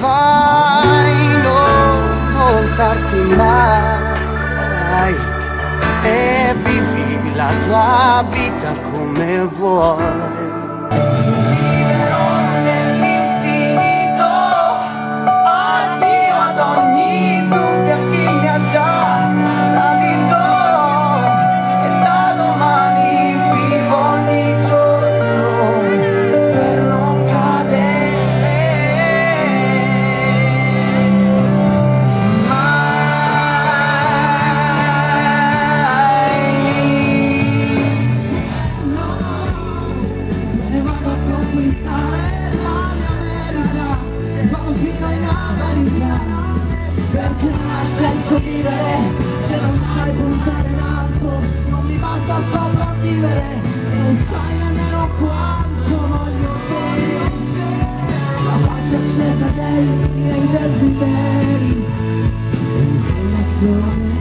fai non voltarti mai e vivi la tua vita come vuoi. Perché non ha senso vivere se non sai puntare in alto. Non mi basta sopravvivere e non sai nemmeno quanto voglio. La parte accesa dei miei desideri mi insegna solo